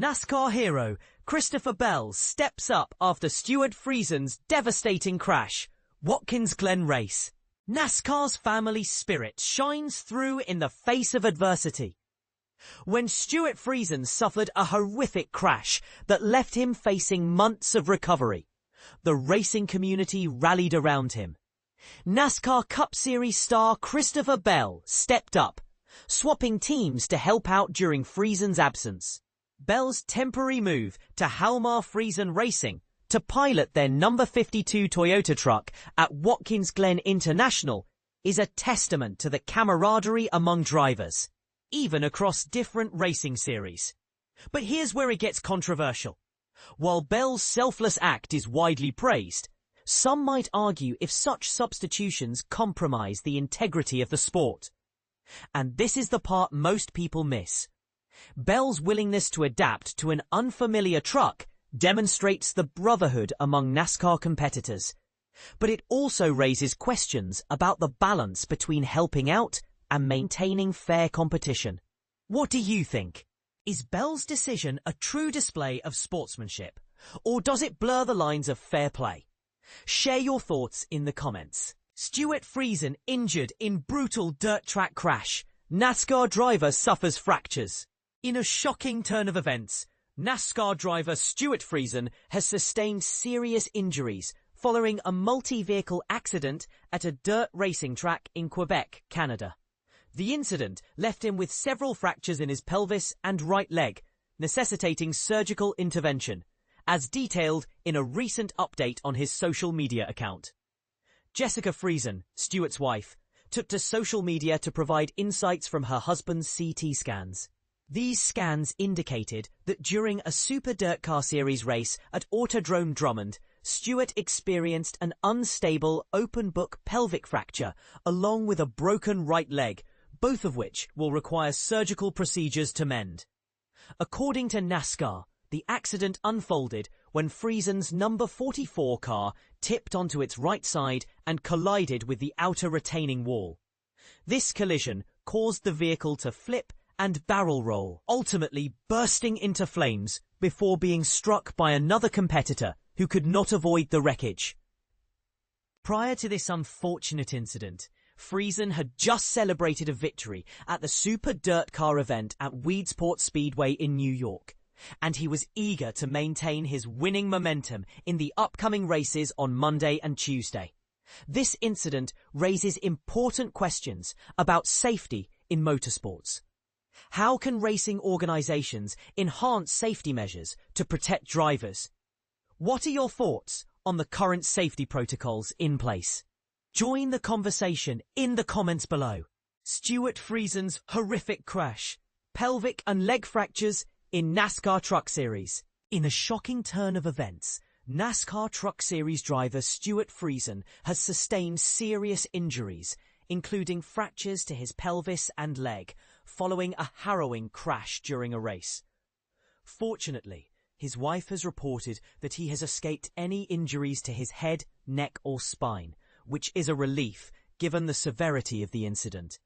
NASCAR hero Christopher Bell steps up after Stewart Friesen's devastating crash. Watkins Glen race. NASCAR's family spirit shines through in the face of adversity. When Stewart Friesen suffered a horrific crash that left him facing months of recovery, the racing community rallied around him. NASCAR Cup Series star Christopher Bell stepped up, swapping teams to help out during Friesen's absence. Bell's temporary move to Halmar Friesen Racing to pilot their number 52 Toyota truck at Watkins Glen International is a testament to the camaraderie among drivers, even across different racing series. But here's where it gets controversial. While Bell's selfless act is widely praised, some might argue if such substitutions compromise the integrity of the sport. And this is the part most people miss. Bell's willingness to adapt to an unfamiliar truck demonstrates the brotherhood among NASCAR competitors. But it also raises questions about the balance between helping out and maintaining fair competition. What do you think? Is Bell's decision a true display of sportsmanship, or does it blur the lines of fair play? Share your thoughts in the comments. Stewart Friesen injured in brutal dirt track crash. NASCAR driver suffers fractures. In a shocking turn of events, NASCAR driver Stewart Friesen has sustained serious injuries following a multi-vehicle accident at a dirt racing track in Quebec, Canada. The incident left him with several fractures in his pelvis and right leg, necessitating surgical intervention, as detailed in a recent update on his social media account. Jessica Friesen, Stewart's wife, took to social media to provide insights from her husband's CT scans. These scans indicated that during a Super Dirt Car Series race at Autodrome Drummond, Stewart experienced an unstable open-book pelvic fracture along with a broken right leg, both of which will require surgical procedures to mend. According to NASCAR, the accident unfolded when Friesen's number 44 car tipped onto its right side and collided with the outer retaining wall. This collision caused the vehicle to flip and barrel roll, ultimately bursting into flames before being struck by another competitor who could not avoid the wreckage. Prior to this unfortunate incident, Friesen had just celebrated a victory at the Super Dirt Car event at Weedsport Speedway in New York, and he was eager to maintain his winning momentum in the upcoming races on Monday and Tuesday. This incident raises important questions about safety in motorsports. How can racing organizations enhance safety measures to protect drivers? What are your thoughts on the current safety protocols in place? Join the conversation in the comments below. Stewart Friesen's horrific crash, pelvic and leg fractures in NASCAR Truck Series. In a shocking turn of events, NASCAR Truck Series driver Stewart Friesen has sustained serious injuries, including fractures to his pelvis and leg, following a harrowing crash during a race. Fortunately, his wife has reported that he has escaped any injuries to his head, neck or spine, which is a relief given the severity of the incident.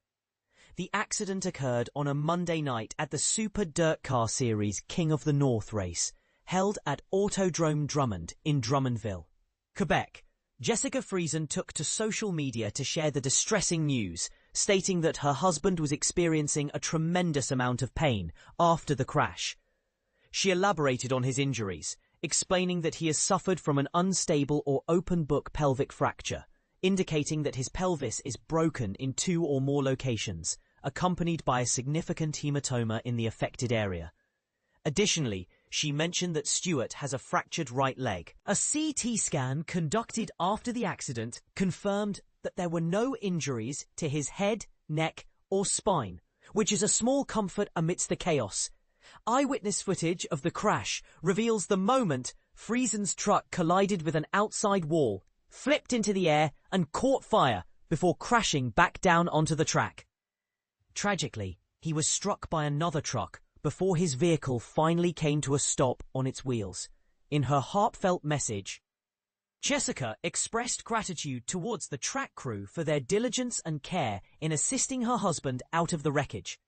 The accident occurred on a Monday night at the Super Dirt Car Series King of the North race, held at Autodrome Drummond in Drummondville, Quebec. Jessica Friesen took to social media to share the distressing news, stating that her husband was experiencing a tremendous amount of pain after the crash. She elaborated on his injuries, explaining that he has suffered from an unstable or open-book pelvic fracture, indicating that his pelvis is broken in 2 or more locations, accompanied by a significant hematoma in the affected area. Additionally, she mentioned that Stewart has a fractured right leg. A CT scan conducted after the accident confirmed that there were no injuries to his head, neck or spine, which is a small comfort amidst the chaos. Eyewitness footage of the crash reveals the moment Friesen's truck collided with an outside wall, flipped into the air and caught fire before crashing back down onto the track. Tragically, he was struck by another truck before his vehicle finally came to a stop on its wheels. In her heartfelt message, Jessica expressed gratitude towards the track crew for their diligence and care in assisting her husband out of the wreckage.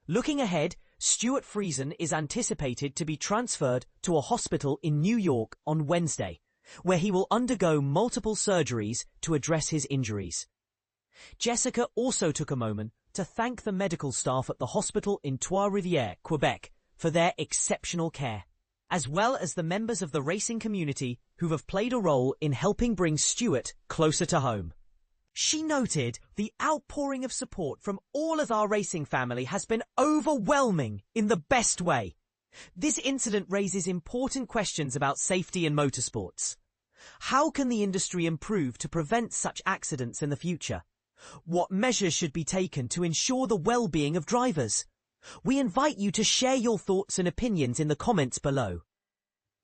Looking ahead, Stewart Friesen is anticipated to be transferred to a hospital in New York on Wednesday, where he will undergo multiple surgeries to address his injuries. Jessica also took a moment to thank the medical staff at the hospital in Trois-Rivières, Quebec, for their exceptional care, as well as the members of the racing community who have played a role in helping bring Stewart closer to home. She noted the outpouring of support from all of our racing family has been overwhelming in the best way. This incident raises important questions about safety in motorsports. How can the industry improve to prevent such accidents in the future? What measures should be taken to ensure the well-being of drivers? We invite you to share your thoughts and opinions in the comments below.